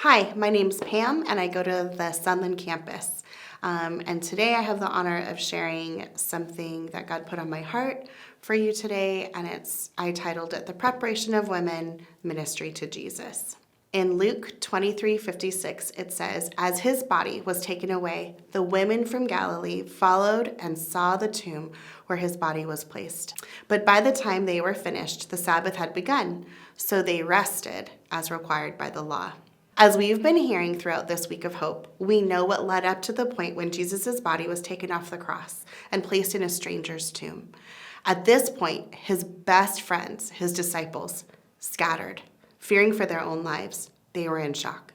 Hi, my name's Pam, and I go to the Sunland campus. And today I have the honor of sharing something that God put on my heart for you today, and I titled it, The Preparation of Women, Ministry to Jesus. In Luke 23:56, it says, "As his body was taken away, the women from Galilee followed and saw the tomb where his body was placed. But by the time they were finished, the Sabbath had begun, so they rested as required by the law." As we've been hearing throughout this week of hope, we know what led up to the point when Jesus' body was taken off the cross and placed in a stranger's tomb. At this point, his best friends, his disciples, scattered, fearing for their own lives. They were in shock.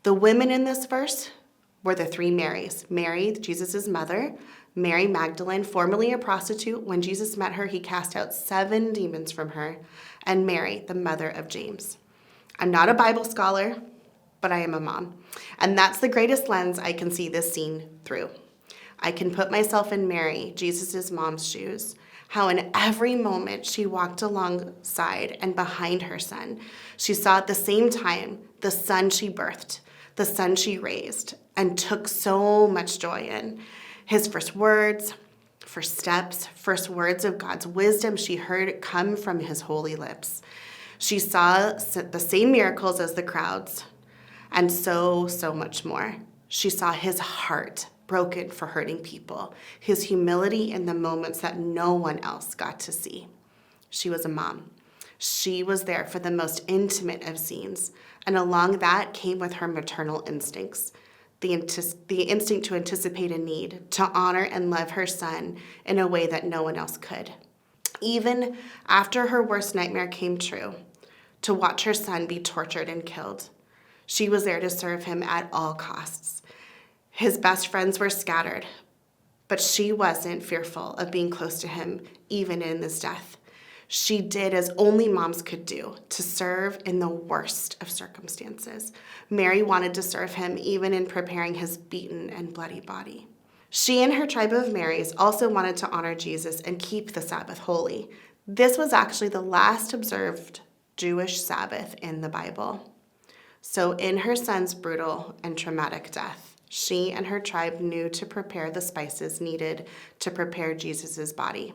The women in this verse were the three Marys. Mary, Jesus' mother, Mary Magdalene, formerly a prostitute. When Jesus met her, he cast out 7 demons from her, and Mary, the mother of James. I'm not a Bible scholar, but I am a mom. And that's the greatest lens I can see this scene through. I can put myself in Mary, Jesus' mom's shoes, how in every moment she walked alongside and behind her son. She saw at the same time the son she birthed, the son she raised, and took so much joy in. His first words, first steps, first words of God's wisdom she heard come from his holy lips. She saw the same miracles as the crowds, and so much more. She saw his heart broken for hurting people, his humility in the moments that no one else got to see. She was a mom. She was there for the most intimate of scenes, and along that came with her maternal instincts, the instinct to anticipate a need, to honor and love her son in a way that no one else could. Even after her worst nightmare came true, to watch her son be tortured and killed, she was there to serve him at all costs. His best friends were scattered, but she wasn't fearful of being close to him, even in his death. She did as only moms could do, to serve in the worst of circumstances. Mary wanted to serve him even in preparing his beaten and bloody body. She and her tribe of Marys also wanted to honor Jesus and keep the Sabbath holy. This was actually the last observed Jewish Sabbath in the Bible. So in her son's brutal and traumatic death, she and her tribe knew to prepare the spices needed to prepare Jesus' body.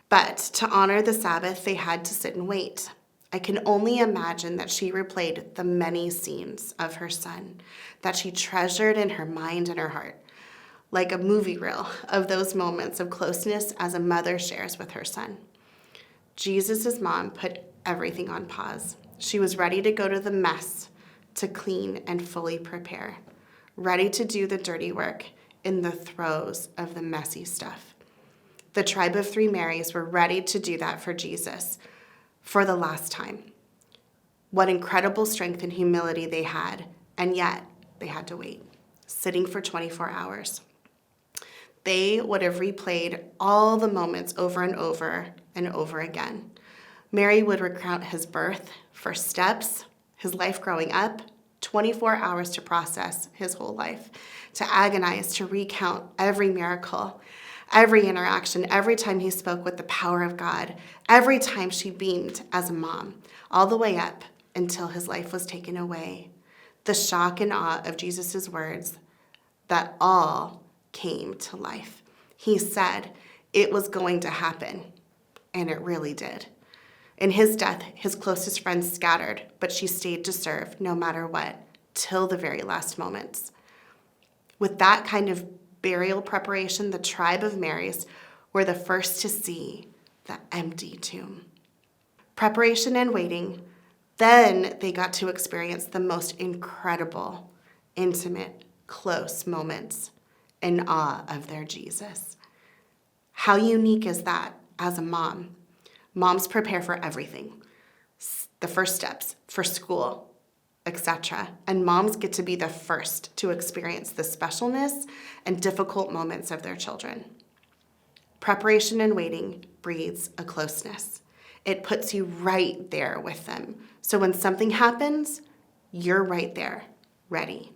But to honor the Sabbath, they had to sit and wait. I can only imagine that she replayed the many scenes of her son that she treasured in her mind and her heart, like a movie reel of those moments of closeness as a mother shares with her son. Jesus' mom put everything on pause. She was ready to go to the mess, to clean and fully prepare, ready to do the dirty work in the throes of the messy stuff. The tribe of 3 Marys were ready to do that for Jesus for the last time. What incredible strength and humility they had, and yet they had to wait, sitting for 24 hours. They would have replayed all the moments over and over again. Mary would recount his birth, first steps, his life growing up, 24 hours to process his whole life, to agonize, to recount every miracle, every interaction, every time he spoke with the power of God, every time she beamed as a mom, all the way up until his life was taken away. The shock and awe of Jesus' words that all came to life. He said it was going to happen, and it really did. In his death, his closest friends scattered, but she stayed to serve no matter what, till the very last moments. With that kind of burial preparation, the tribe of Marys were the first to see the empty tomb. Preparation and waiting, then they got to experience the most incredible, intimate, close moments in awe of their Jesus. How unique is that as a mom? Moms prepare for everything, the first steps, for school, etc. And moms get to be the first to experience the specialness and difficult moments of their children. Preparation and waiting breeds a closeness. It puts you right there with them. So when something happens, you're right there, ready.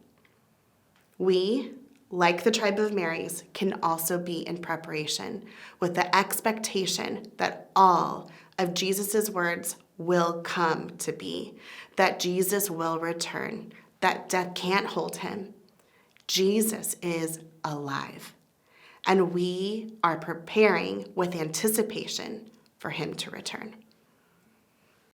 We, like the tribe of Marys, can also be in preparation with the expectation that all of Jesus' words will come to be, that Jesus will return, that death can't hold him. Jesus is alive, and we are preparing with anticipation for him to return.